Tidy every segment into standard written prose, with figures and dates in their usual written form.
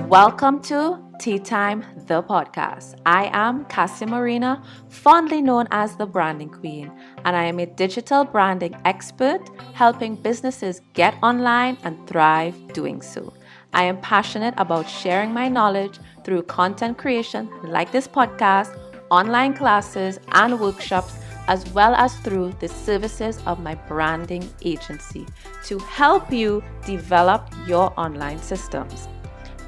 Welcome to Tea Time, the podcast. I am Cassie Marina, fondly known as the Branding Queen, and I am a digital branding expert helping businesses get online and thrive doing so. I am passionate about sharing my knowledge through content creation like this podcast, online classes, and workshops, as well as through the services of my branding agency to help you develop your online systems.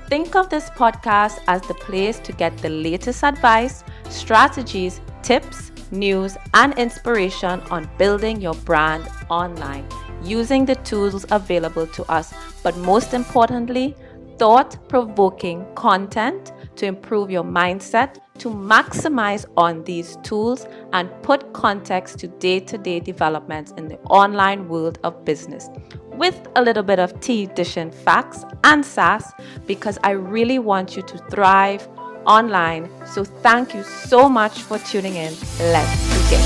Think of this podcast as the place to get the latest advice, strategies, tips, news, and inspiration on building your brand online using the tools available to us, but most importantly, thought-provoking content to improve your mindset, to maximize on these tools and put context to day-to-day developments in the online world of business with a little bit of tea dishing facts and sass, because I really want you to thrive online. So thank you so much for tuning in. Let's begin.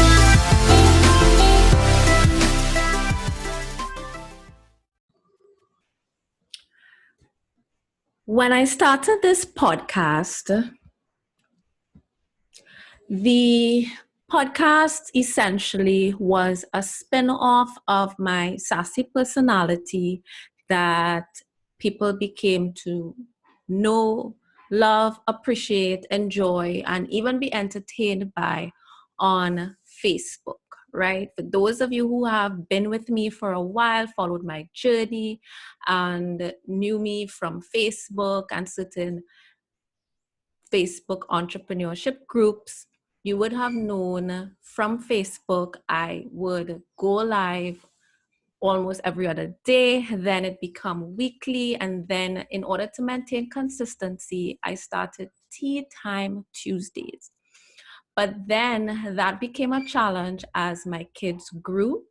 When I started this podcast, the podcast essentially was a spin-off of my sassy personality that people became to know, love, appreciate, enjoy, and even be entertained by on Facebook, right? For those of you who have been with me for a while, followed my journey, and knew me from Facebook and certain Facebook entrepreneurship groups, you would have known from Facebook I would go live almost every other day, then it become weekly, and then in order to maintain consistency, I started Tea Time Tuesdays. But then that became a challenge as my kids grew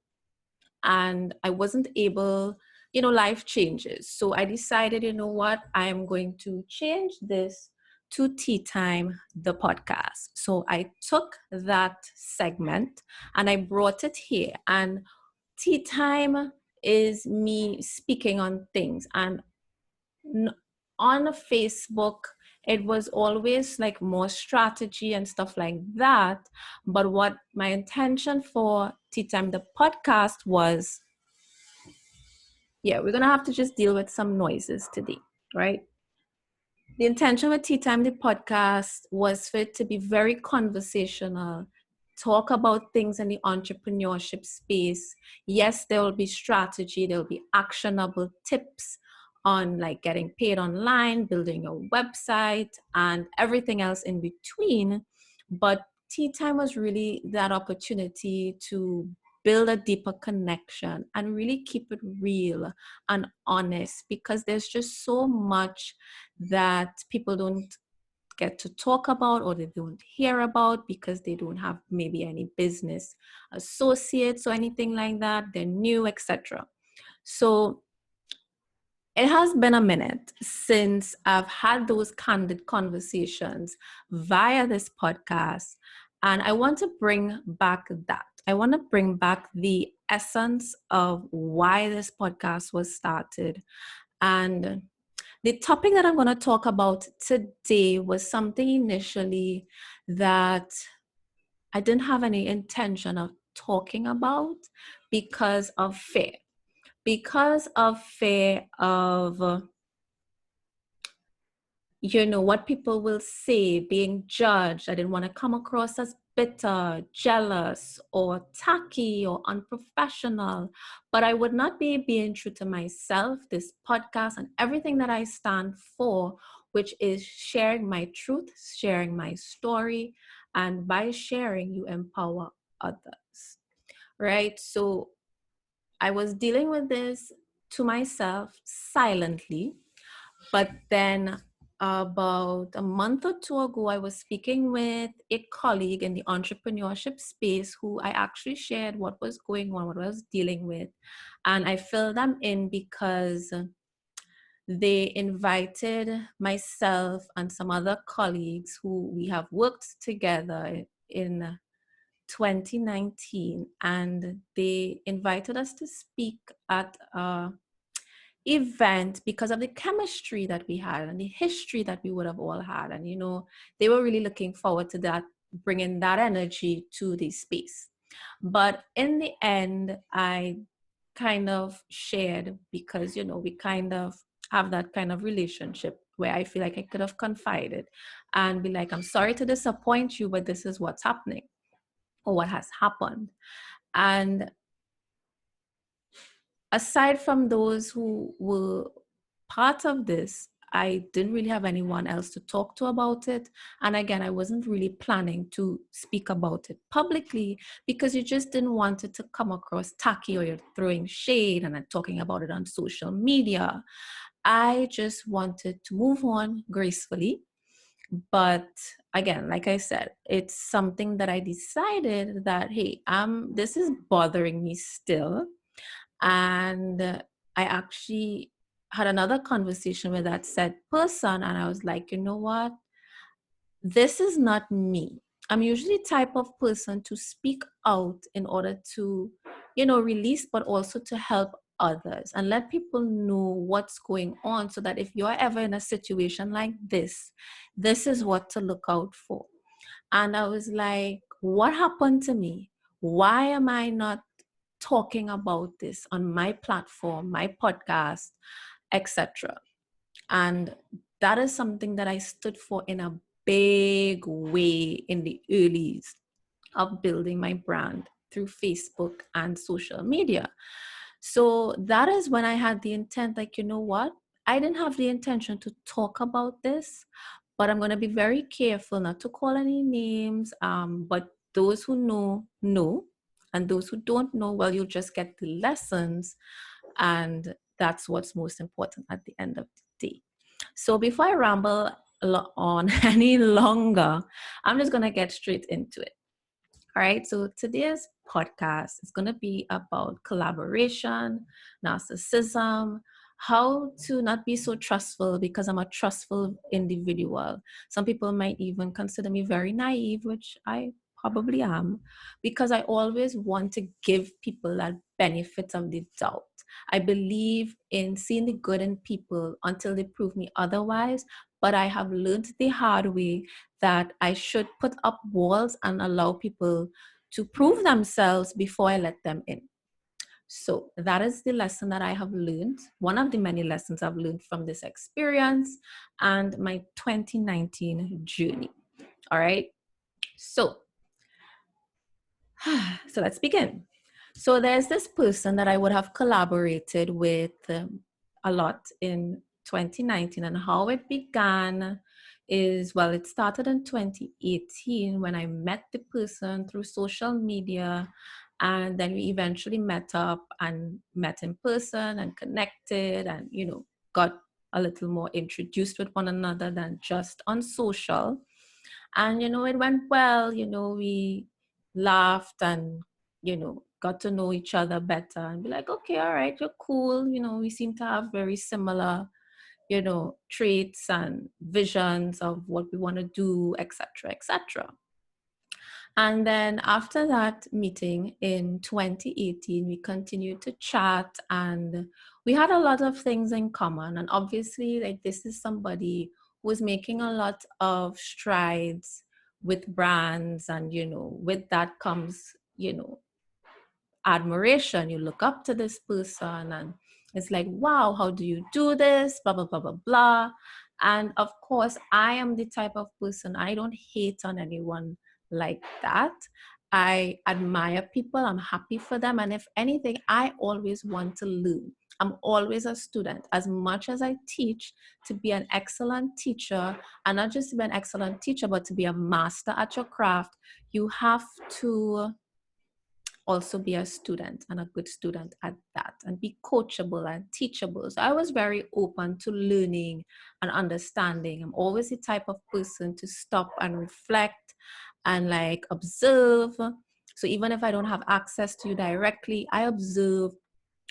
and I wasn't able, life changes. So I decided, you know what, I am going to change this to Tea Time, the podcast. So I took that segment and I brought it here. And Tea Time is me speaking on things. And on Facebook, it was always like more strategy and stuff like that. But what my intention for Tea Time, the podcast was, we're going to have to just deal with some noises today, right? The intention with Tea Time, the podcast, was for it to be very conversational, talk about things in the entrepreneurship space. Yes, there will be strategy, there will be actionable tips on like getting paid online, building a website, and everything else in between. But Tea Time was really that opportunity to build a deeper connection and really keep it real and honest, because there's just so much that people don't get to talk about or they don't hear about because they don't have maybe any business associates or anything like that. They're new, etc. So it has been a minute since I've had those candid conversations via this podcast, and I want to bring back that. I want to bring back the essence of why this podcast was started. And the topic that I'm going to talk about today was something initially that I didn't have any intention of talking about because of fear. Because of fear of, what people will say, being judged. I didn't want to come across as bitter, jealous, or tacky or unprofessional. But I would not be being true to myself, this podcast, and everything that I stand for, which is sharing my truth, sharing my story, and by sharing, you empower others, right? So I was dealing with this to myself silently, but then about a month or two ago, I was speaking with a colleague in the entrepreneurship space who I actually shared what was going on, what I was dealing with. And I filled them in because they invited myself and some other colleagues who we have worked together in 2019, and they invited us to speak at a event because of the chemistry that we had and the history that we would have all had. And, you know, they were really looking forward to that, bringing that energy to the space. But in the end, I kind of shared because, you know, we kind of have that kind of relationship where I feel like I could have confided and be like, I'm sorry to disappoint you, but this is what's happening or what has happened. And aside from those who were part of this, I didn't really have anyone else to talk to about it. And again, I wasn't really planning to speak about it publicly because you just didn't want it to come across tacky or you're throwing shade and talking about it on social media. I just wanted to move on gracefully. But again, like I said, it's something that I decided that, hey, this is bothering me still. And I actually had another conversation with that said person, and I was like, you know what? This is not me. I'm usually the type of person to speak out in order to, you know, release, but also to help others and let people know what's going on so that if you're ever in a situation like this is what to look out for. And I was like, what happened to me? Why am I not talking about this on my platform, my podcast, etc.? And that is something that I stood for in a big way in the earlies of building my brand through Facebook and social media. So that is when I had the intent, like, you know what? I didn't have the intention to talk about this, but I'm going to be very careful not to call any names. But those who know, and those who don't know, well, you'll just get the lessons. And that's what's most important at the end of the day. So before I ramble on any longer, I'm just going to get straight into it. All right, so today's podcast is going to be about collaboration, narcissism, how to not be so trustful because I'm a trustful individual. Some people might even consider me very naive, which I probably am, because I always want to give people that benefit of the doubt. I believe in seeing the good in people until they prove me otherwise, but I have learned the hard way that I should put up walls and allow people to prove themselves before I let them in. So that is the lesson that I have learned, one of the many lessons I've learned from this experience and my 2019 journey. All right. So let's begin. So there's this person that I would have collaborated with a lot in 2019, and how it began is, well, it started in 2018 when I met the person through social media, and then we eventually met up and met in person and connected and, you know, got a little more introduced with one another than just on social. And, you know, it went well. You know, we laughed and, you know, got to know each other better and be like, okay, all right, you're cool. You know, we seem to have very similar, you know, traits and visions of what we want to do, etc., etc. And then after that meeting in 2018, we continued to chat and we had a lot of things in common. And obviously, like, this is somebody who was making a lot of strides with brands. And, you know, with that comes, you know, admiration. You look up to this person and it's like, wow, how do you do this? Blah, blah, blah, blah, blah. And of course, I am the type of person, I don't hate on anyone like that. I admire people, I'm happy for them. And if anything, I always want to learn. I'm always a student. As much as I teach, to be an excellent teacher, and not just to be an excellent teacher, but to be a master at your craft, you have to also be a student, and a good student at that, and be coachable and teachable. So I was very open to learning and understanding. I'm always the type of person to stop and reflect and like observe. So even if I don't have access to you directly, I observe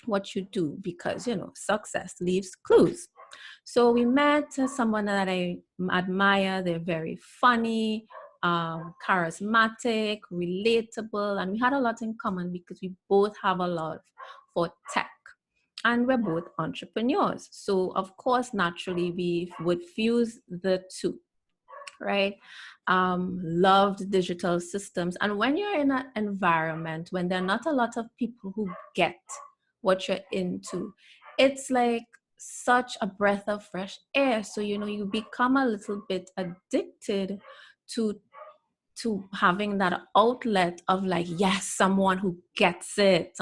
what you do because, you know, success leaves clues. So we met someone that I admire. They're very funny, charismatic, relatable, and we had a lot in common because we both have a love for tech. and we're both entrepreneurs. So of course, naturally, we would fuse the two, right? Loved digital systems. And when you're in an environment when there are not a lot of people who get what you're into, it's like such a breath of fresh air. So, you become a little bit addicted to having that outlet of like, yes, someone gets it,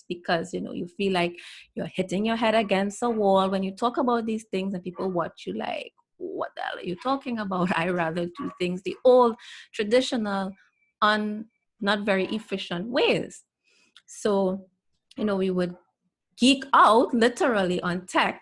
because you feel like you're hitting your head against a wall when you talk about these things, and people watch you like, what the hell are you talking about? I rather do things the old traditional, not very efficient ways. So we would geek out literally on tech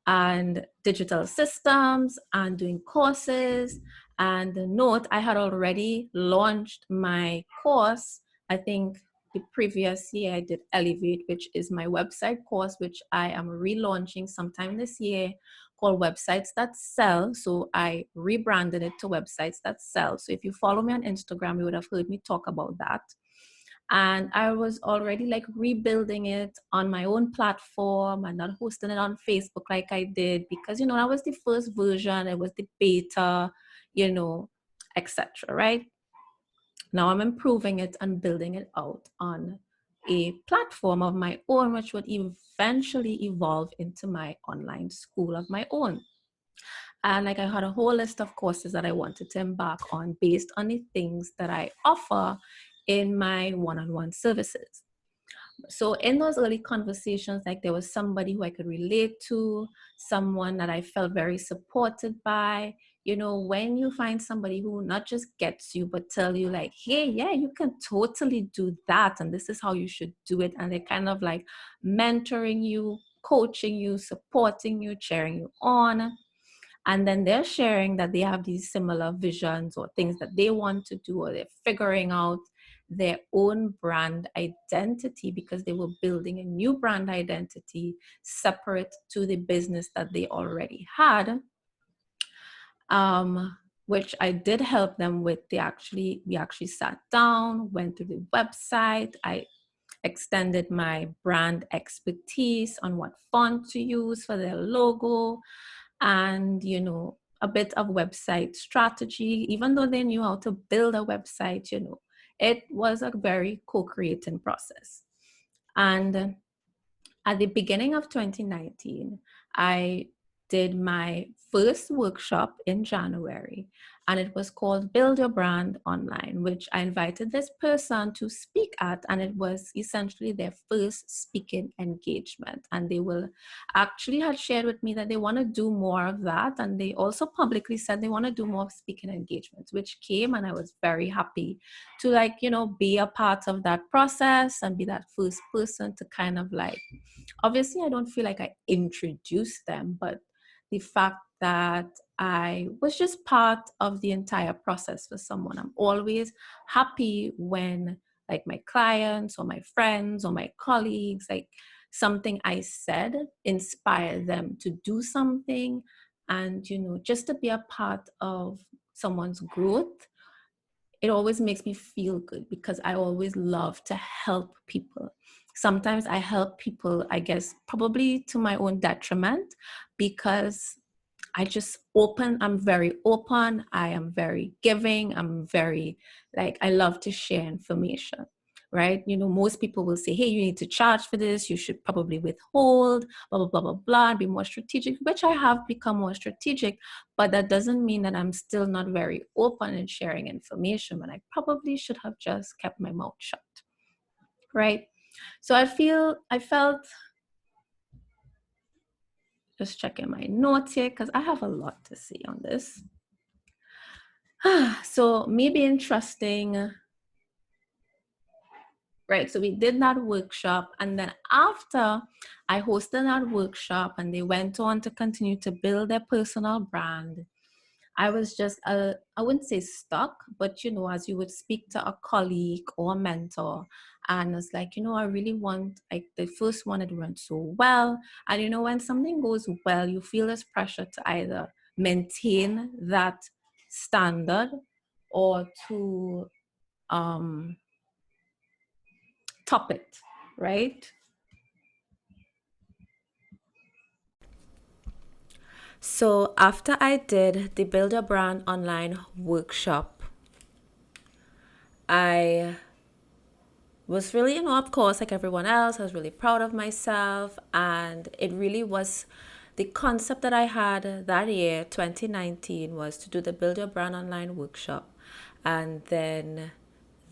and digital systems and doing courses. And note, I had already launched my course. I think the previous year I did Elevate, which is my website course, which I am relaunching sometime this year, called Websites That Sell. So I rebranded it to Websites That Sell. So if you follow me on Instagram, you would have heard me talk about that. And I was already like rebuilding it on my own platform and not hosting it on Facebook like I did, because that was the first version, it was the beta, etc. Right now I'm improving it and building it out on a platform of my own, which would eventually evolve into my online school of my own. And like I had a whole list of courses that I wanted to embark on based on the things that I offer in my one-on-one services. So in those early conversations, like there was somebody who I could relate to, someone that I felt very supported by. When you find somebody who not just gets you, but tell you like, hey, yeah, you can totally do that, and this is how you should do it. And they're kind of like mentoring you, coaching you, supporting you, cheering you on. And then they're sharing that they have these similar visions or things that they want to do, or they're figuring out their own brand identity because they were building a new brand identity separate to the business that they already had, which I did help them with. We actually sat down, went through the website. I extended my brand expertise on what font to use for their logo, and a bit of website strategy. Even though they knew how to build a website, it was a very co-creating process. And at the beginning of 2019, I did my first workshop in January, and it was called Build Your Brand Online, which I invited this person to speak at, and it was essentially their first speaking engagement. And they will actually had shared with me that they want to do more of that, and they also publicly said they want to do more speaking engagements, which came, and I was very happy to be a part of that process and be that first person to kind of like, obviously I don't feel like I introduced them, but the fact that I was just part of the entire process for someone. I'm always happy when like my clients or my friends or my colleagues, like something I said inspire them to do something, and just to be a part of someone's growth. It always makes me feel good because I always love to help people. Sometimes I help people, I guess, probably to my own detriment, because I'm very open. I am very giving. I'm very, like, I love to share information, right? Most people will say, hey, you need to charge for this. You should probably withhold, blah, blah, blah, blah, blah, and be more strategic, which I have become more strategic. But that doesn't mean that I'm still not very open in sharing information when I probably should have just kept my mouth shut, right? So I felt, just checking my notes here because I have a lot to say on this. So me being trusting, right? So we did that workshop, and then after I hosted that workshop and they went on to continue to build their personal brand, I was just, I wouldn't say stuck, but as you would speak to a colleague or a mentor, and it's like, I really want, like the first one, it went so well. And when something goes well, you feel this pressure to either maintain that standard or to top it, right? So after I did the Build Your Brand online workshop, I was really, of course, like everyone else, I was really proud of myself. And it really was the concept that I had that year, 2019, was to do the Build Your Brand online workshop. And then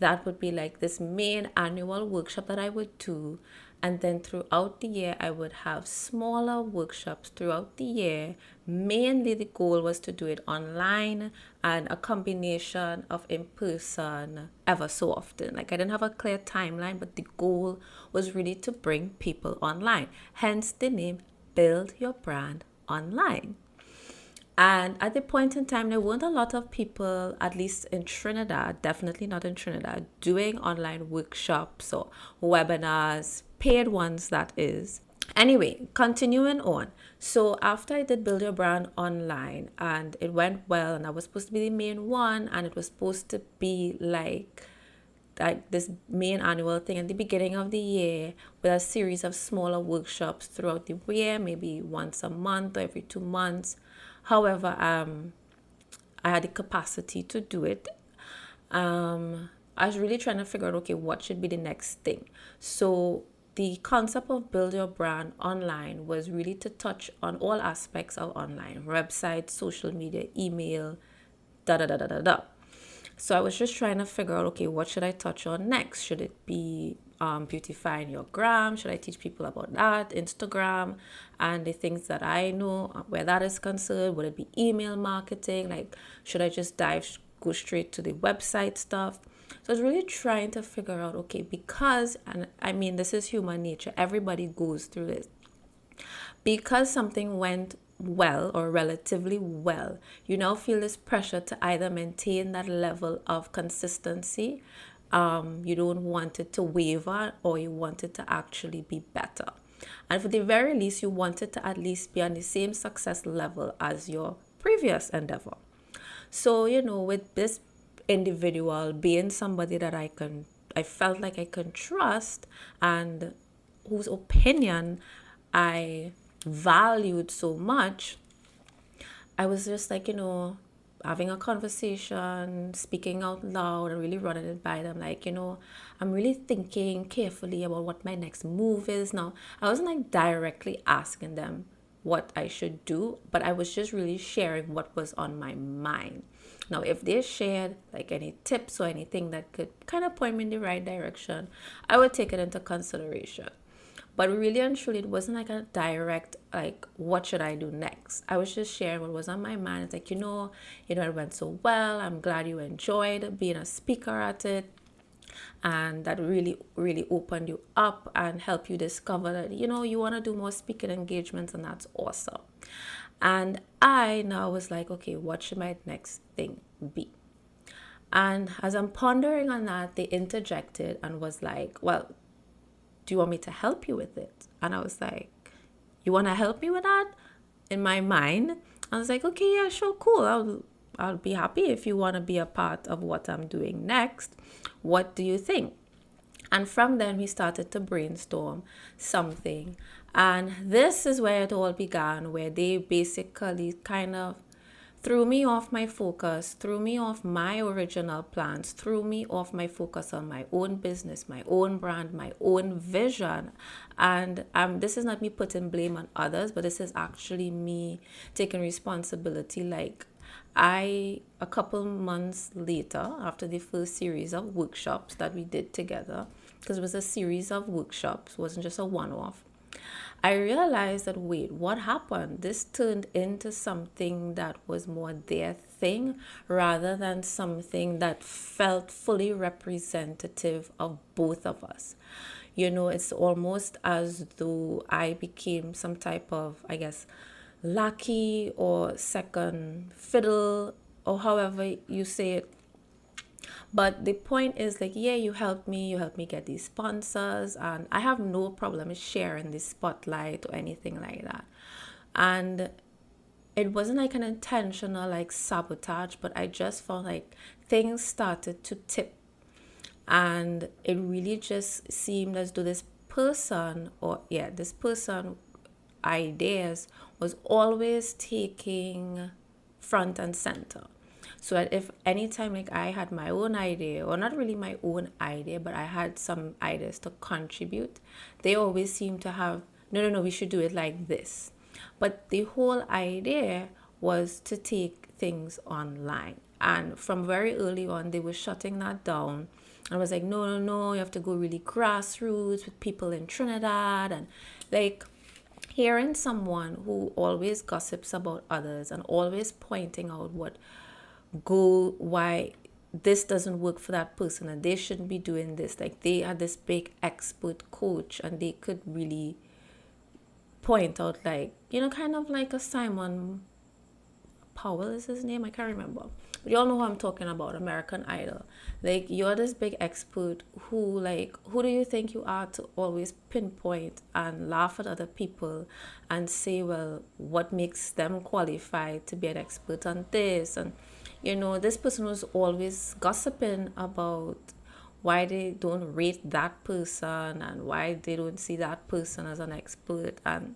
that would be like this main annual workshop that I would do. And then throughout the year, I would have smaller workshops throughout the year. Mainly, the goal was to do it online and a combination of in person ever so often. Like, I didn't have a clear timeline, but the goal was really to bring people online. Hence the name Build Your Brand Online. And at the point in time, there weren't a lot of people, at least in Trinidad, definitely not in Trinidad, doing online workshops or webinars, paid ones, that is. Anyway, continuing on. So after I did Build Your Brand Online and it went well, and I was supposed to be the main one, and it was supposed to be like this main annual thing at the beginning of the year with a series of smaller workshops throughout the year, maybe once a month or every 2 months. However, I had the capacity to do it. I was really trying to figure out, okay, what should be the next thing. So the concept of Build Your Brand Online was really to touch on all aspects of online: website, social media, email, da da da da da da. So I was just trying to figure out, okay, what should I touch on next? Should it be beautifying your gram? Should I teach people about that, Instagram, and the things that I know where that is concerned? Would it be email marketing? Like, should I just go straight to the website stuff? So I was really trying to figure out, okay, because, and I mean, this is human nature. Everybody goes through this. Because something went well or relatively well, you now feel this pressure to either maintain that level of consistency. You don't want it to waver, or you want it to actually be better. And for the very least, you want it to at least be on the same success level as your previous endeavor. So, with this individual being somebody that I felt like I can trust, and whose opinion I valued so much, I was just like, having a conversation, speaking out loud, and really running it by them. Like, I'm really thinking carefully about what my next move is. Now, I wasn't like directly asking them what I should do, but I was just really sharing what was on my mind. Now, if they shared like any tips or anything that could kind of point me in the right direction, I would take it into consideration. But really and truly, it wasn't like a direct, like, what should I do next? I was just sharing what was on my mind. It's like, it went so well. I'm glad you enjoyed being a speaker at it. And that really, really opened you up and helped you discover that, you want to do more speaking engagements, and that's awesome. And I now was like, okay, what should my next thing be? And as I'm pondering on that, they interjected and was like, well, do you want me to help you with it? And I was like, you want to help me with that? In my mind, I was like, okay, yeah, sure, cool. I'll be happy if you want to be a part of what I'm doing next. What do you think? And from then we started to brainstorm something. And this is where it all began, where they basically kind of threw me off my focus, threw me off my original plans, threw me off my focus on my own business, my own brand, my own vision. And this is not me putting blame on others, but this is actually me taking responsibility. Like, a couple months later, after the first series of workshops that we did together, because it was a series of workshops, it wasn't just a one-off, I realized that, wait, what happened? This turned into something that was more their thing rather than something that felt fully representative of both of us. It's almost as though I became some type of, I guess, lackey or second fiddle, or however you say it. But the point is, like, yeah, you helped me get these sponsors, and I have no problem sharing the spotlight or anything like that. And it wasn't like an intentional like sabotage, but I just felt like things started to tip, and it really just seemed as though this person ideas was always taking front and center. So that if anytime like I had my own idea, or not really my own idea, but I had some ideas to contribute, they always seem to have, no, no, no, we should do it like this. But the whole idea was to take things online. And from very early on, they were shutting that down. I was like, no, no, no, you have to go really grassroots with people in Trinidad. And like, hearing someone who always gossips about others and always pointing out why this doesn't work for that person and they shouldn't be doing this. Like, they had this big expert coach and they could really point out, like, kind of like a Simon Powell is his name, I can't remember. But you all know who I'm talking about, American Idol. Like, you're this big expert who do you think you are to always pinpoint and laugh at other people and say, well, what makes them qualified to be an expert on this? And, this person was always gossiping about why they don't rate that person and why they don't see that person as an expert. And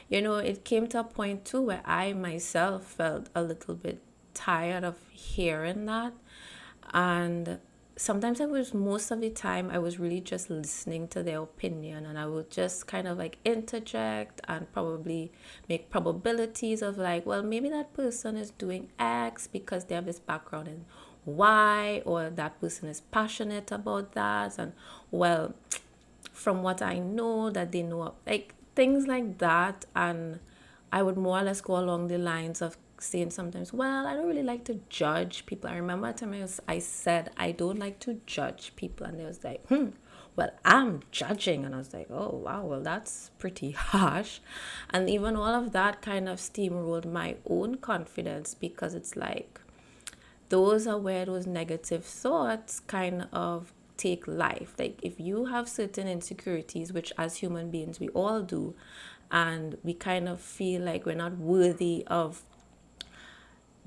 it came to a point too where I myself felt a little bit tired of hearing that. And sometimes most of the time, I was really just listening to their opinion, and I would just kind of like interject and probably make probabilities of like, well, maybe that person is doing X because they have this background in Y, or that person is passionate about that. And well, from what I know that they know, like things like that. And I would more or less go along the lines of saying sometimes, well, I don't really like to judge people. I remember a time I said, I don't like to judge people. And they was like, well, I'm judging. And I was like, oh, wow, well, that's pretty harsh. And even all of that kind of steamrolled my own confidence, because it's like, those are where those negative thoughts kind of take life. Like, if you have certain insecurities, which as human beings we all do, and we kind of feel like we're not worthy of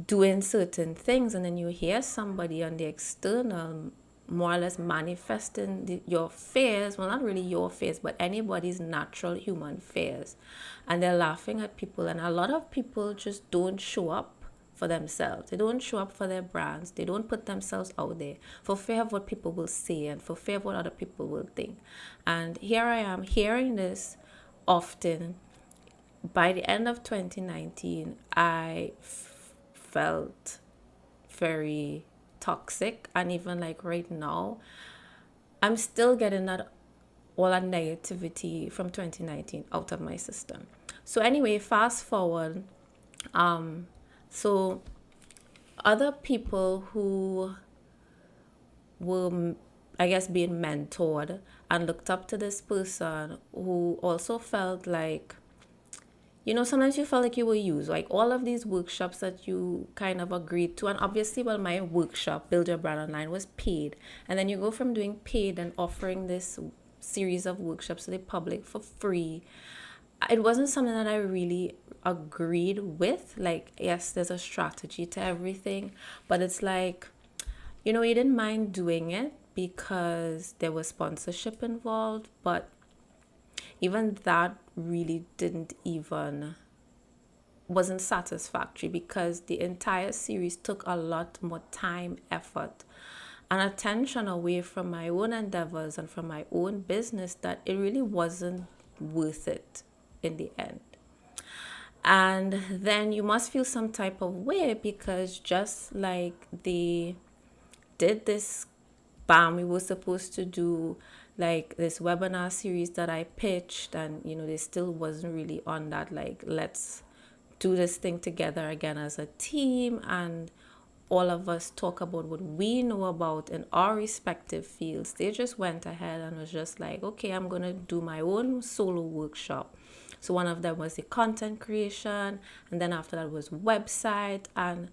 doing certain things, and then you hear somebody on the external more or less manifesting your fears, well, not really your fears, but anybody's natural human fears, and they're laughing at people. And a lot of people just don't show up for themselves. They don't show up for their brands. They don't put themselves out there for fear of what people will say and for fear of what other people will think. And here I am hearing this often. By the end of 2019, I felt very toxic. And even like right now, I'm still getting all that negativity from 2019 out of my system. So anyway, fast forward. So other people who were, I guess, being mentored and looked up to this person, who also felt like, sometimes you felt like you were used. Like all of these workshops that you kind of agreed to. And obviously, well, my workshop, Build Your Brand Online, was paid. And then you go from doing paid and offering this series of workshops to the public for free. It wasn't something that I really agreed with. Like, yes, there's a strategy to everything, but it's like, you didn't mind doing it because there was sponsorship involved, but even that really wasn't satisfactory, because the entire series took a lot more time, effort, and attention away from my own endeavors and from my own business, that it really wasn't worth it in the end. And then you must feel some type of way, because just like they did this, we were supposed to do like this webinar series that I pitched, and they still wasn't really on that, like, let's do this thing together again as a team, and all of us talk about what we know about in our respective fields. They just went ahead and was just like, okay, I'm gonna do my own solo workshop. So one of them was the content creation, and then after that was website. And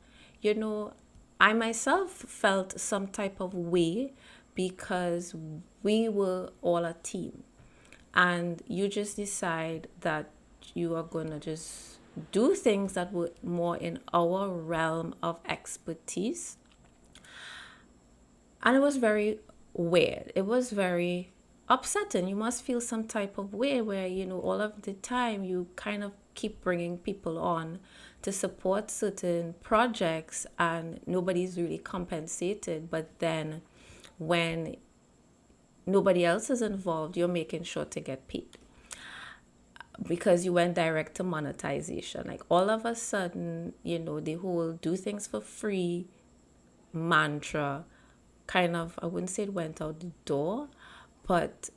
I myself felt some type of way, because we were all a team, and you just decide that you are gonna just do things that were more in our realm of expertise. And it was very weird. It was very upsetting. You must feel some type of way where, all of the time you kind of keep bringing people on to support certain projects and nobody's really compensated. But then when nobody else is involved, you're making sure to get paid because you went direct to monetization. Like all of a sudden, the whole do things for free mantra kind of, I wouldn't say it went out the door, but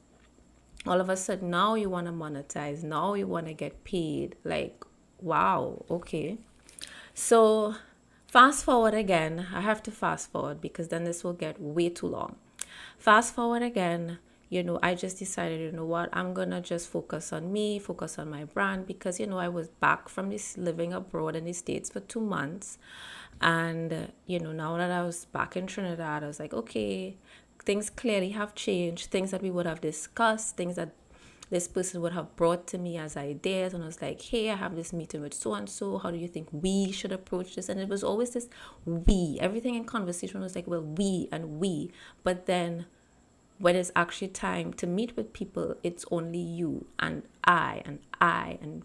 all of a sudden now you want to monetize, now you want to get paid. Like, wow, okay. So fast forward again. I have to fast forward because then this will get way too long. Fast forward again, I just decided, what, I'm gonna just focus on me, focus on my brand, because I was back from this living abroad in the States for 2 months. And now that I was back in Trinidad, I was like, okay, things clearly have changed, things that we would have discussed, things that this person would have brought to me as ideas. And I was like, hey, I have this meeting with so and so, how do you think we should approach this? And it was always this we, everything in conversation was like, well, we and we. But then when it's actually time to meet with people, it's only you and I and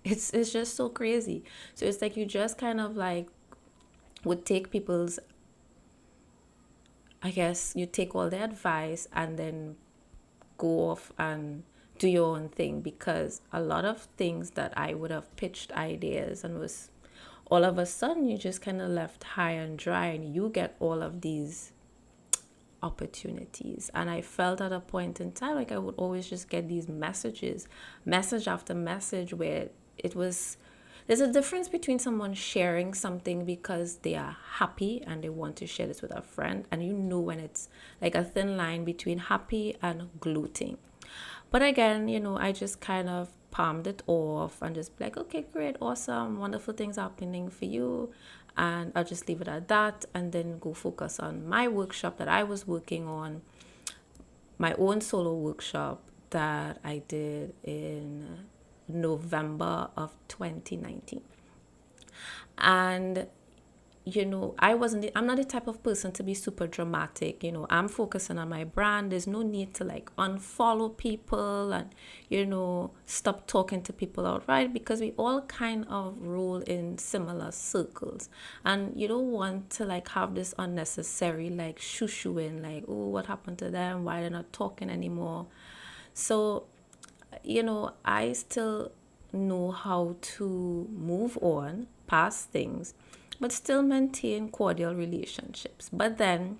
it's just so crazy. So it's like you just kind of like would take people's, I guess you take all their advice and then go off and do your own thing, because a lot of things that I would have pitched ideas and was all of a sudden you just kind of left high and dry, and you get all of these opportunities. And I felt at a point in time like I would always just get these message after message, where there's a difference between someone sharing something because they are happy and they want to share this with a friend, and when it's like a thin line between happy and gloating. But again, I just kind of palmed it off and just be like, okay, great, awesome, wonderful things happening for you, and I'll just leave it at that, and then go focus on my workshop that I was working on, my own solo workshop that I did in November of 2019. And I'm not the type of person to be super dramatic. I'm focusing on my brand. There's no need to like unfollow people and stop talking to people outright, because we all kind of roll in similar circles, and you don't want to like have this unnecessary like shoo-shooing, like, oh, what happened to them, why they're not talking anymore. So I still know how to move on past things, but still maintain cordial relationships. But then,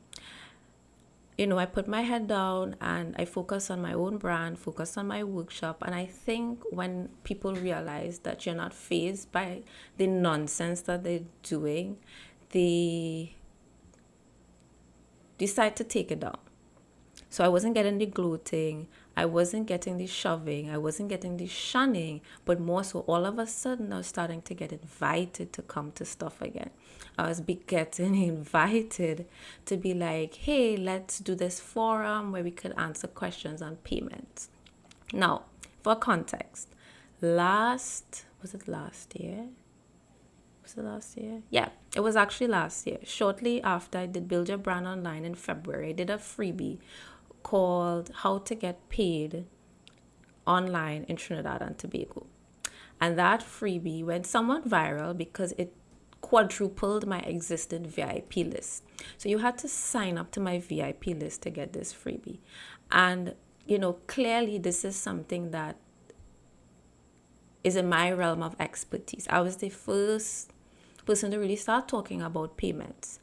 I put my head down and I focus on my own brand, focus on my workshop. And I think when people realize that you're not fazed by the nonsense that they're doing, they decide to take it down. So I wasn't getting the gloating, I wasn't getting the shoving, I wasn't getting the shunning, but more so all of a sudden I was starting to get invited to come to stuff again. I was getting invited to be like, hey, let's do this forum where we could answer questions on payments. Now, for context, was it last year? Yeah, it was actually last year. Shortly after I did Build Your Brand Online in February, I did a freebie called How to Get Paid Online in Trinidad and Tobago. And that freebie went somewhat viral because it quadrupled my existing VIP list. So you had to sign up to my VIP list to get this freebie. And, clearly this is something that is in my realm of expertise. I was the first person to really start talking about payments,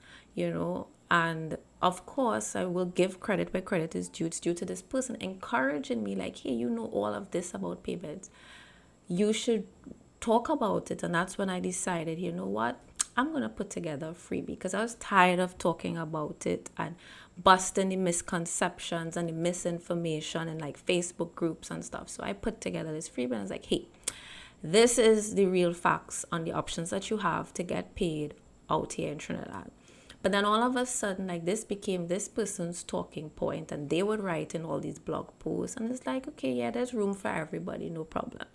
and of course, I will give credit where credit is due. It's due to this person encouraging me like, hey, all of this about payments. You should talk about it. And that's when I decided, what? I'm going to put together a freebie, because I was tired of talking about it and busting the misconceptions and the misinformation in like Facebook groups and stuff. So I put together this freebie and I was like, hey, this is the real facts on the options that you have to get paid out here in Trinidad. But then all of a sudden, like, this became this person's talking point, and they would write in all these blog posts, and it's like, okay, yeah, there's room for everybody, no problem.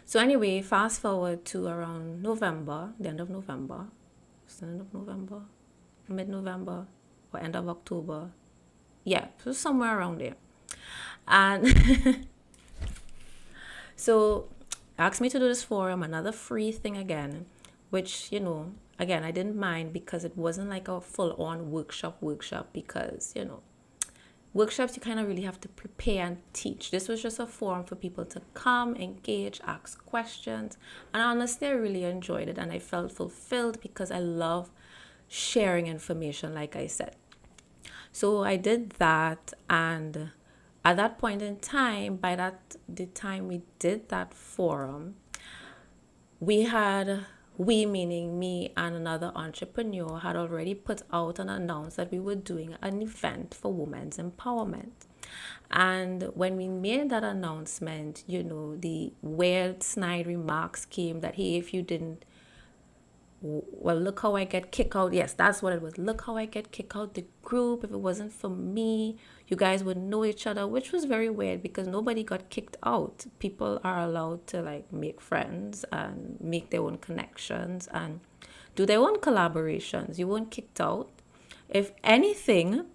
So anyway, fast forward to around November, the end of November, mid-November, or end of October. Yeah, so somewhere around there. And so asked me to do this forum, another free thing again, which, again, I didn't mind because it wasn't like a full-on workshop because, workshops you kind of really have to prepare and teach. This was just a forum for people to come, engage, ask questions. And honestly, I really enjoyed it and I felt fulfilled because I love sharing information, like I said. So I did that, and at that point in time, the time we did that forum, we meaning me and another entrepreneur, had already put out and announced that we were doing an event for women's empowerment. And when we made that announcement, the weird snide remarks came that, hey, if you didn't, well, look how I get kicked out. Yes, that's what it was. Look how I get kicked out the group. If it wasn't for me, you guys would know each other, which was very weird because nobody got kicked out. People are allowed to like make friends and make their own connections and do their own collaborations. You weren't kicked out. If anything,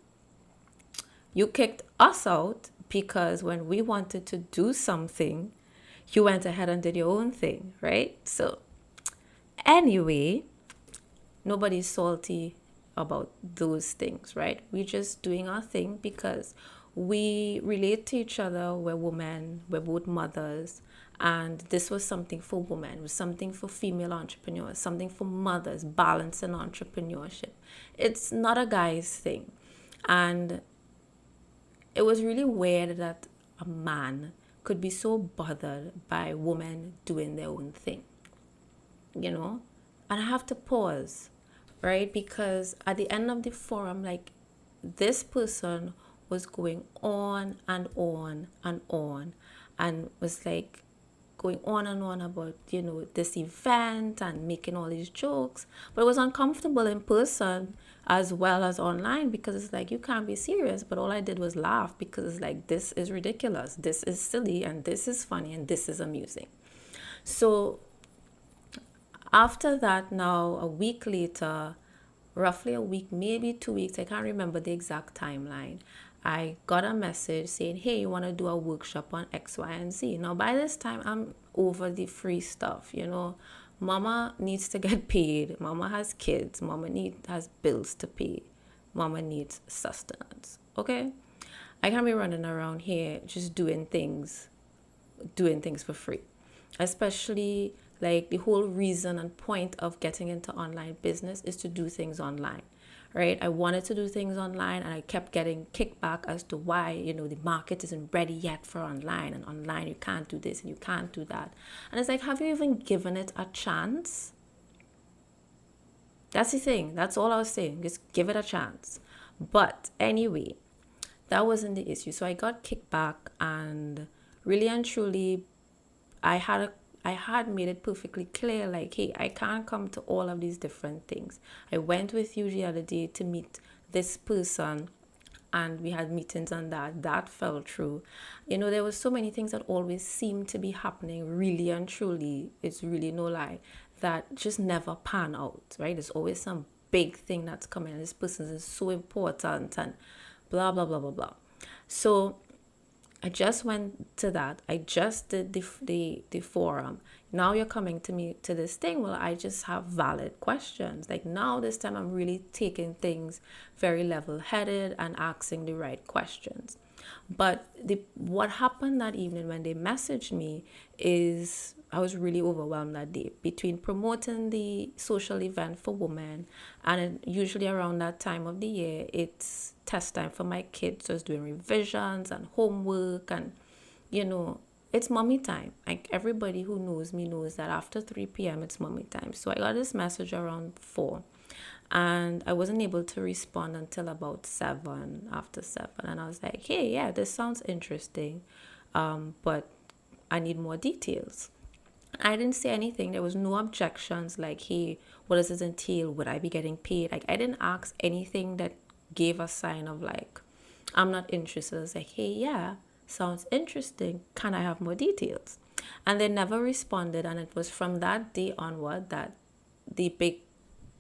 you kicked us out because when we wanted to do something, you went ahead and did your own thing, right? So anyway, nobody's salty about those things, right? We're just doing our thing because we relate to each other. We're women, we're both mothers, and this was something for women, it was something for female entrepreneurs, something for mothers, balance in entrepreneurship. It's not a guy's thing. And it was really weird that a man could be so bothered by women doing their own thing, And I have to pause, right? Because at the end of the forum, like, this person was going on and on and on and was like going on and on about, this event and making all these jokes. But it was uncomfortable in person as well as online because it's like, you can't be serious. But all I did was laugh because it's like, this is ridiculous, this is silly, and this is funny, and this is amusing. So after that, now a week later, roughly a week, maybe 2 weeks, I can't remember the exact timeline, I got a message saying, hey, you want to do a workshop on X, Y, and Z. Now, by this time, I'm over the free stuff, Mama needs to get paid. Mama has kids. Mama has bills to pay. Mama needs sustenance, okay? I can't be running around here just doing things for free. Especially, like, the whole reason and point of getting into online business is to do things online. Right? I wanted to do things online and I kept getting kickback as to why, the market isn't ready yet for online, and online you can't do this and you can't do that. And it's like, have you even given it a chance? That's the thing. That's all I was saying. Just give it a chance. But anyway, that wasn't the issue. So I got kickback, and really and truly, I had made it perfectly clear, like, hey, I can't come to all of these different things. I went with you the other day to meet this person, and we had meetings on that. That fell through. There was so many things that always seemed to be happening, really and truly, it's really no lie, that just never pan out, right? There's always some big thing that's coming, and this person is so important, and blah, blah, blah, blah, blah. So I just went to that. I just did the forum. Now you're coming to me to this thing. Well, I just have valid questions. Like, now this time I'm really taking things very level-headed and asking the right questions. But what happened that evening when they messaged me is I was really overwhelmed that day between promoting the social event for women, and usually around that time of the year, it's test time for my kids. So I was doing revisions and homework, and, it's mommy time. Like, everybody who knows me knows that after 3 p.m. it's mommy time. So I got this message around 4. And I wasn't able to respond until about 7, after 7. And I was like, hey, yeah, this sounds interesting, but I need more details. I didn't say anything. There was no objections like, hey, what does this entail? Would I be getting paid? Like, I didn't ask anything that gave a sign of, like, I'm not interested. I was like, hey, yeah, sounds interesting. Can I have more details? And they never responded. And it was from that day onward that the big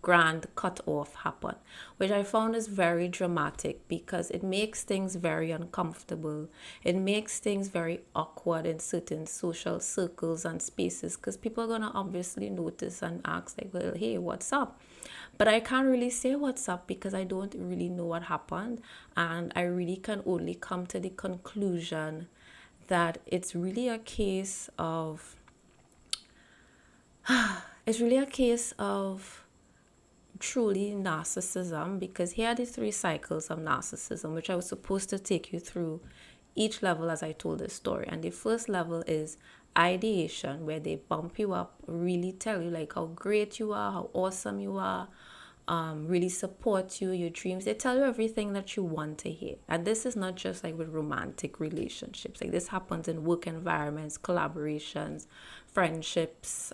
grand cut off happen, which I found is very dramatic because it makes things very uncomfortable. It makes things very awkward in certain social circles and spaces because people are going to obviously notice and ask, like, well, hey, what's up? But I can't really say what's up because I don't really know what happened. And I really can only come to the conclusion that it's really a case of truly narcissism, because here are the 3 cycles of narcissism, which I was supposed to take you through each level as I told this story. And the first level is ideation, where they bump you up, really tell you like how great you are, how awesome you are, really support you, your dreams. They tell you everything that you want to hear. And this is not just like with romantic relationships. Like this happens in work environments, collaborations, friendships,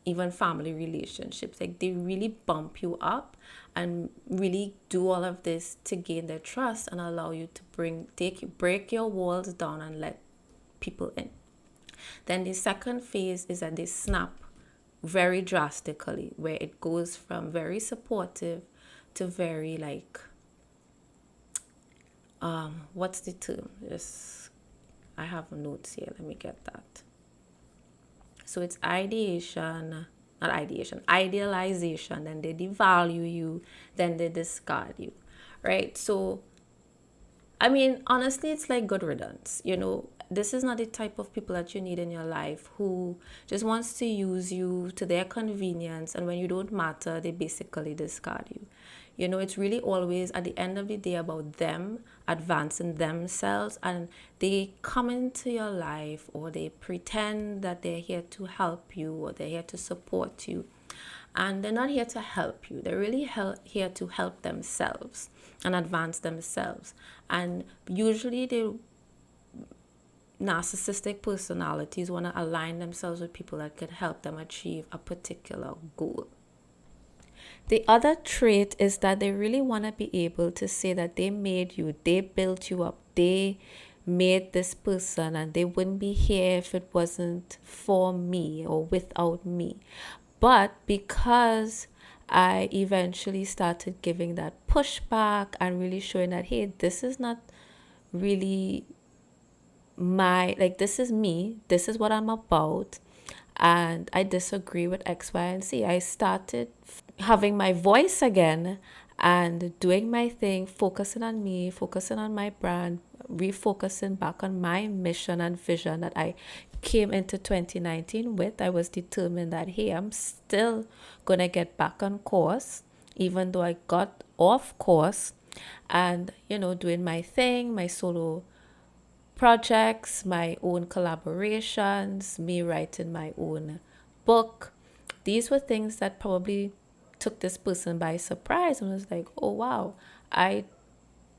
even family relationships. Like they really bump you up and really do all of this to gain their trust and allow you to break your walls down and let people in. Then the second phase is that they snap very drastically, where it goes from very supportive to very like what's the term? I have notes here, let me get that. So it's idealization, then they devalue you, then they discard you, right? So I mean, honestly, it's like good riddance. This is not the type of people that you need in your life who just wants to use you to their convenience. And when you don't matter, they basically discard you. It's really always at the end of the day about them advancing themselves, and they come into your life or they pretend that they're here to help you or they're here to support you. And they're not here to help you. They're really here to help themselves and advance themselves. And usually the narcissistic personalities want to align themselves with people that could help them achieve a particular goal. The other trait is that they really want to be able to say that they made you, they built you up, they made this person, and they wouldn't be here if it wasn't for me or without me. But because I eventually started giving that pushback and really showing that, hey, this is not really this is me, this is what I'm about, and I disagree with X, Y, and Z. I started having my voice again and doing my thing, focusing on me, focusing on my brand, refocusing back on my mission and vision that I came into 2019 with. I was determined that, hey, I'm still going to get back on course, even though I got off course, and, doing my thing, my solo projects, my own collaborations, me writing my own book. These were things that probably took this person by surprise and was like, oh, wow, I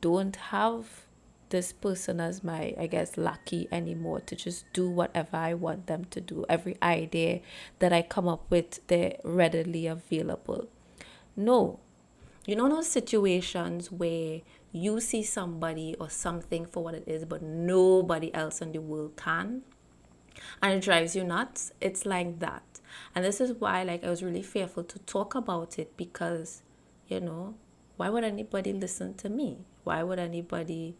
don't have this person as my, I guess, lackey anymore to just do whatever I want them to do. Every idea that I come up with, they're readily available. No. Those situations where you see somebody or something for what it is, but nobody else in the world can, and it drives you nuts? It's like that. And this is why, I was really fearful to talk about it, because, why would anybody listen to me? Why would anybody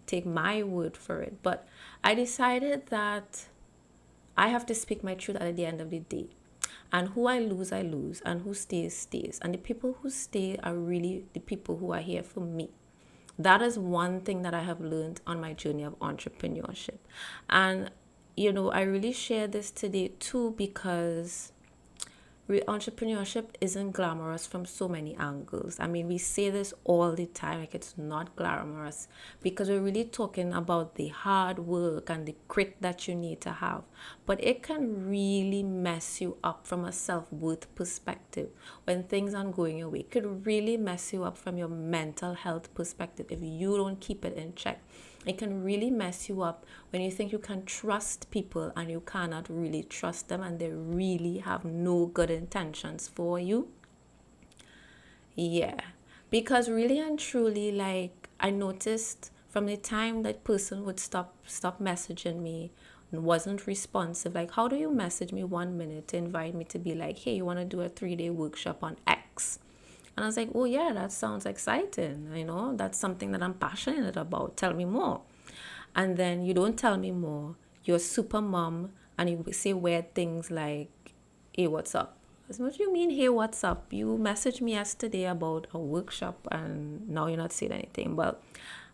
take my word for it? But I decided that I have to speak my truth at the end of the day. And who I lose, and who stays, stays. And the people who stay are really the people who are here for me. That is one thing that I have learned on my journey of entrepreneurship. And, I really share this today too, because entrepreneurship isn't glamorous from so many angles. I mean, we say this all the time, like it's not glamorous, because we're really talking about the hard work and the grit that you need to have. But it can really mess you up from a self-worth perspective when things aren't going your way. It could really mess you up from your mental health perspective if you don't keep it in check. It can really mess you up when you think you can trust people and you cannot really trust them, and they really have no good intentions for you. Yeah, because really and truly, I noticed from the time that person would stop messaging me, wasn't responsive. Like, how do you message me 1 minute to invite me to be like, hey, you want to do a 3-day workshop on X? And I was like, oh yeah, that sounds exciting. That's something that I'm passionate about. Tell me more. And then you don't tell me more. You're a super mom and you say weird things like, hey, what's up? What do you mean, hey, what's up? You messaged me yesterday about a workshop and now you're not saying anything. Well,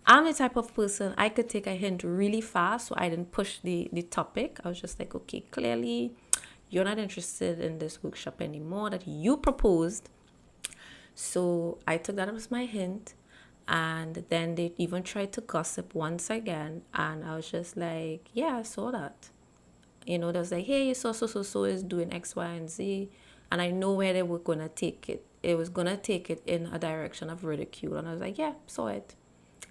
I'm the type of person, I could take a hint really fast, so I didn't push the topic. I was just like, okay, clearly you're not interested in this workshop anymore that you proposed. So I took that as my hint. And then they even tried to gossip once again. And I was just like, yeah, I saw that. They was like, hey, so is doing X, Y, and Z. And I know where they were going to take it. It was going to take it in a direction of ridicule. And I was like, yeah, saw it.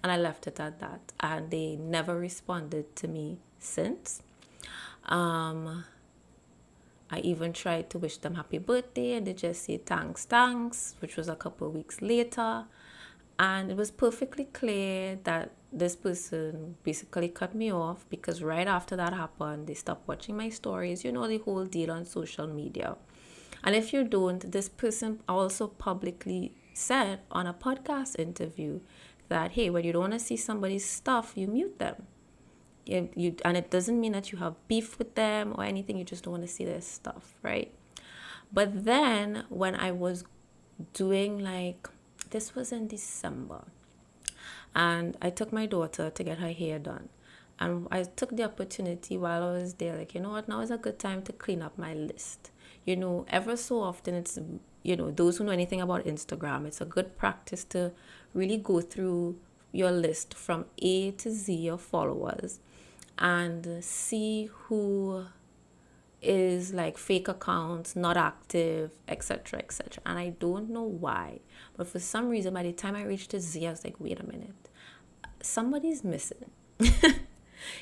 And I left it at that. And they never responded to me since. I even tried to wish them happy birthday and they just say thanks, which was a couple of weeks later. And it was perfectly clear that this person basically cut me off because right after that happened, they stopped watching my stories, the whole deal on social media. And if you don't, this person also publicly said on a podcast interview that, hey, when you don't want to see somebody's stuff, you mute them. And it doesn't mean that you have beef with them or anything, you just don't want to see their stuff, right? But then when I was doing this was in December, and I took my daughter to get her hair done. And I took the opportunity while I was there, like, you know what, now is a good time to clean up my list. Ever so often it's, those who know anything about Instagram, it's a good practice to really go through your list from A to Z of followers and see who is like fake accounts, not active, etc., etc. And I don't know why, but for some reason, by the time I reached to Z, I was like, wait a minute, somebody's missing.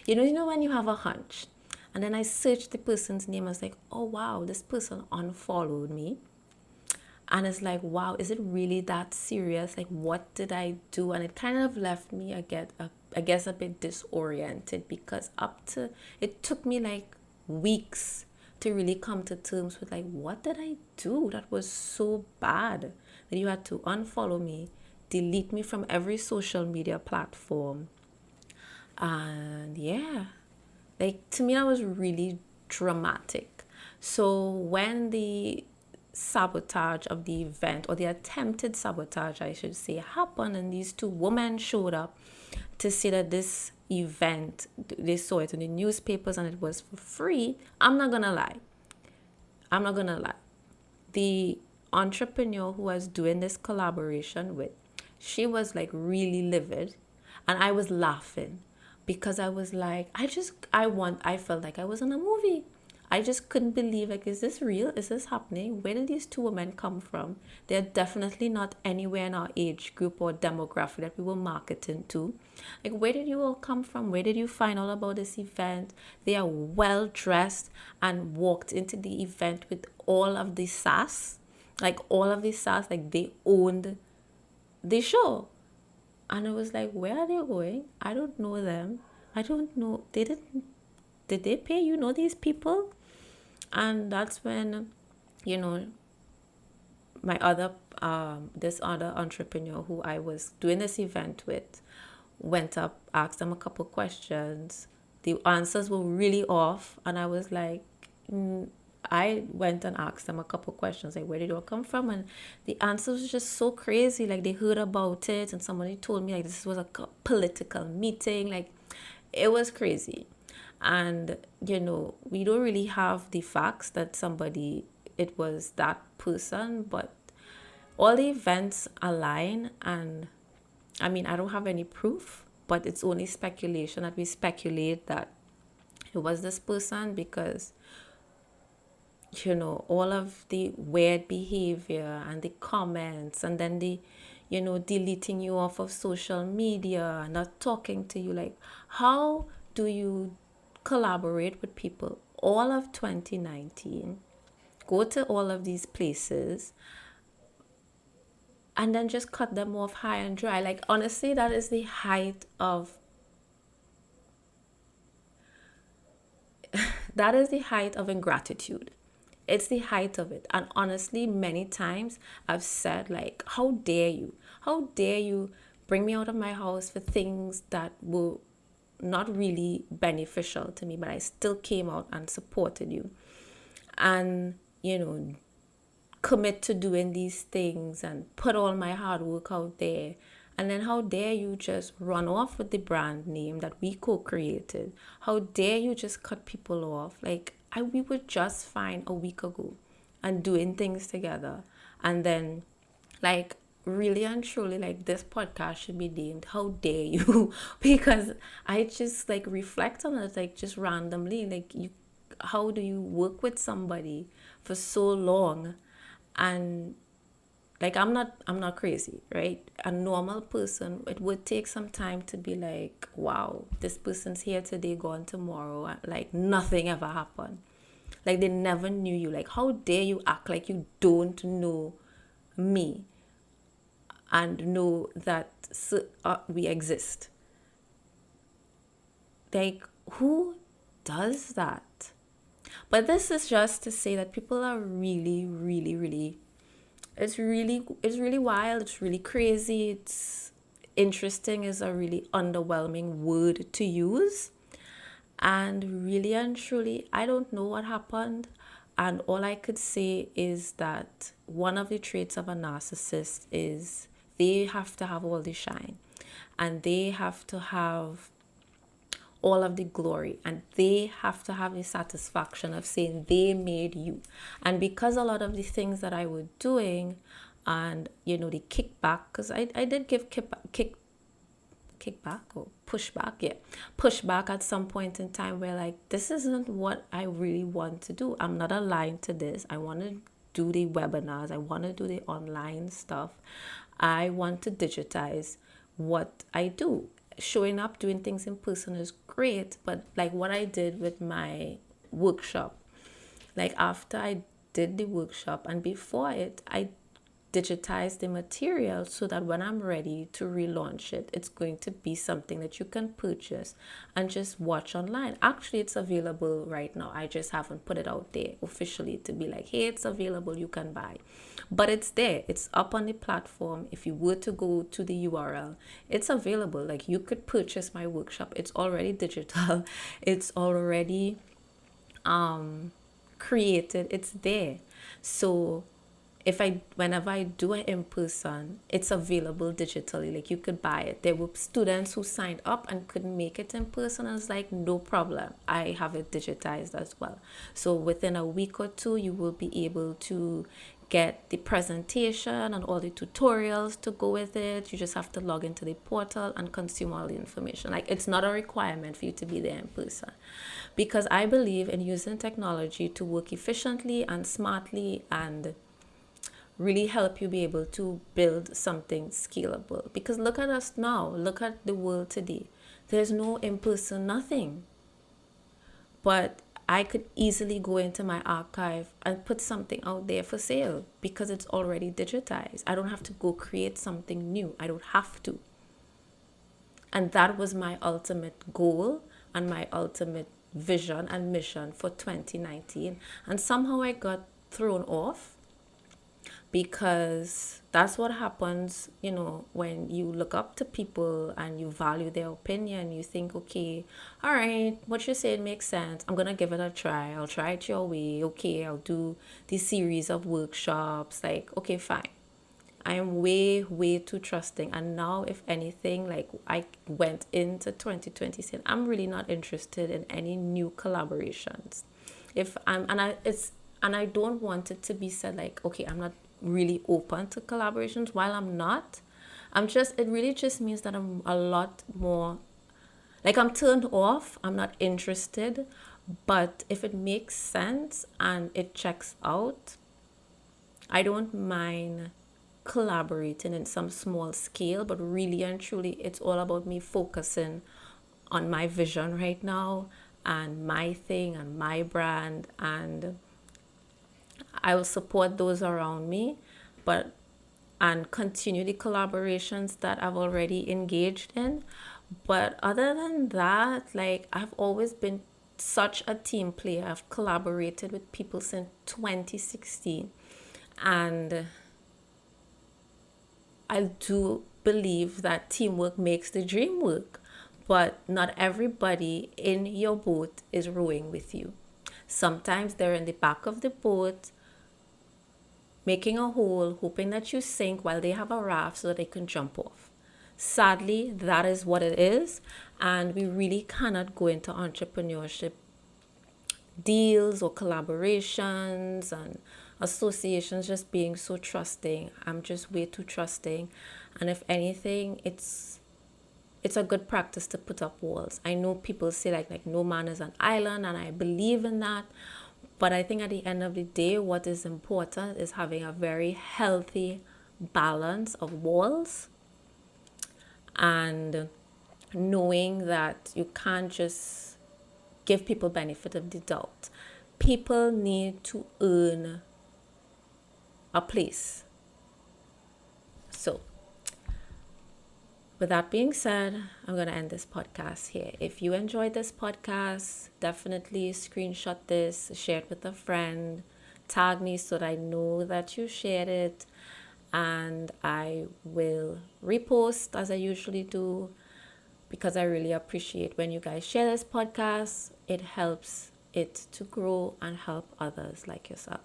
When you have a hunch. And then I searched the person's name. I was like, oh, wow, this person unfollowed me. And it's like, wow, is it really that serious? Like, what did I do? And it kind of left me, I guess, a bit disoriented because it took me like weeks to really come to terms with like, what did I do that was so bad that you had to unfollow me, delete me from every social media platform? And yeah, like, to me, that was really dramatic. So when the sabotage of the event, or the attempted sabotage, I should say, happened, and these two women showed up to say that this event, they saw it in the newspapers and it was for free, I'm not gonna lie. The entrepreneur who I was doing this collaboration with, she was like really livid, and I was laughing because I was like, I felt like I was in a movie. I just couldn't believe, like, is this real? Is this happening? Where did these two women come from? They're definitely not anywhere in our age group or demographic that we were marketing to. Like, where did you all come from? Where did you find out about this event? They are well dressed and walked into the event with all of the sass. Like, they owned the show. And I was like, where are they going? I don't know them. I don't know. Did they pay these people? And that's when, my other, this other entrepreneur who I was doing this event with went up, asked them a couple questions. The answers were really off. And I was like, I went and asked them a couple questions, like, where did it all come from? And the answers was just so crazy. Like, they heard about it and somebody told me, like, this was a political meeting. Like, it was crazy. And, we don't really have the facts that it was that person, but all the events align. And I mean, I don't have any proof, but it's only speculation that we speculate that it was this person because, all of the weird behavior and the comments, and then the, deleting you off of social media, not talking to you. Like, how do you collaborate with people all of 2019, go to all of these places, and then just cut them off high and dry? Like, honestly, that is the height of, that is the height of ingratitude. It's the height of it. And honestly, many times I've said, like, how dare you? How dare you bring me out of my house for things that were not really beneficial to me, but I still came out and supported you. And, commit to doing these things and put all my hard work out there. And then how dare you just run off with the brand name that we co-created? How dare you just cut people off? Like, we were just fine a week ago and doing things together. And then, like, really and truly, like, this podcast should be named How Dare You? Because I just, like, reflect on it, like, just randomly. Like, how do you work with somebody for so long? And like, I'm not crazy, right? A normal person, it would take some time to be like, wow, this person's here today, gone tomorrow, and like nothing ever happened. Like, they never knew you. Like, how dare you act like you don't know me and know that we exist? Like, who does that? But this is just to say that people are really, really, really, it's really wild. It's really crazy. It's interesting is a really underwhelming word to use. And really and truly, I don't know what happened. And all I could say is that one of the traits of a narcissist is they have to have all the shine, and they have to have all of the glory, and they have to have the satisfaction of saying they made you. And because a lot of the things that I was doing, and the kickback, because I did give kickback or pushback, yeah, pushback at some point in time, where like, this isn't what I really want to do. I'm not aligned to this. I want to do the webinars, I want to do the online stuff, I want to digitize what I do. Showing up, doing things in person is great, but like what I did with my workshop, like after I did the workshop and before it, I digitized the material so that when I'm ready to relaunch it, it's going to be something that you can purchase and just watch online. Actually, it's available right now. I just haven't put it out there officially to be like, hey, it's available, you can buy. But it's there. It's up on the platform. If you were to go to the URL, it's available. Like, you could purchase my workshop. It's already digital. It's already created. It's there. So whenever I do it in person, it's available digitally. Like, you could buy it. There were students who signed up and couldn't make it in person. I was like, no problem, I have it digitized as well. So within a week or two, you will be able to get the presentation and all the tutorials to go with it. You just have to log into the portal and consume all the information. Like, it's not a requirement for you to be there in person, because I believe in using technology to work efficiently and smartly and really help you be able to build something scalable. Because look at us now, look at the world today. There's no in-person nothing. But I could easily go into my archive and put something out there for sale because it's already digitized. I don't have to go create something new. I don't have to. And that was my ultimate goal and my ultimate vision and mission for 2019. And somehow I got thrown off, because that's what happens, when you look up to people and you value their opinion. You think, okay, all right, what you said makes sense. I'm going to give it a try. I'll try it your way. Okay, I'll do this series of workshops. Like, okay, fine. I am way, way too trusting. And now, if anything, like, I went into 2020 saying, I'm really not interested in any new collaborations. And I don't want it to be said like, okay, I'm not really open to collaborations. While I'm not, it really just means that I'm a lot more, like, I'm turned off. I'm not interested. But if it makes sense and it checks out, I don't mind collaborating in some small scale. But really and truly, it's all about me focusing on my vision right now and my thing and my brand, and I will support those around me, and continue the collaborations that I've already engaged in. But other than that, like, I've always been such a team player. I've collaborated with people since 2016, and I do believe that teamwork makes the dream work, but not everybody in your boat is rowing with you. Sometimes they're in the back of the boat, making a hole, hoping that you sink while they have a raft so that they can jump off. Sadly, that is what it is, and we really cannot go into entrepreneurship deals or collaborations and associations just being so trusting. I'm just way too trusting, and if anything, it's a good practice to put up walls. I know people say like no man is an island, and I believe in that, but I think at the end of the day, what is important is having a very healthy balance of walls, and knowing that you can't just give people benefit of the doubt. People need to earn a place. So with that being said, I'm going to end this podcast here. If you enjoyed this podcast, definitely screenshot this, share it with a friend, tag me so that I know that you shared it, and I will repost as I usually do, because I really appreciate when you guys share this podcast. It helps it to grow and help others like yourself.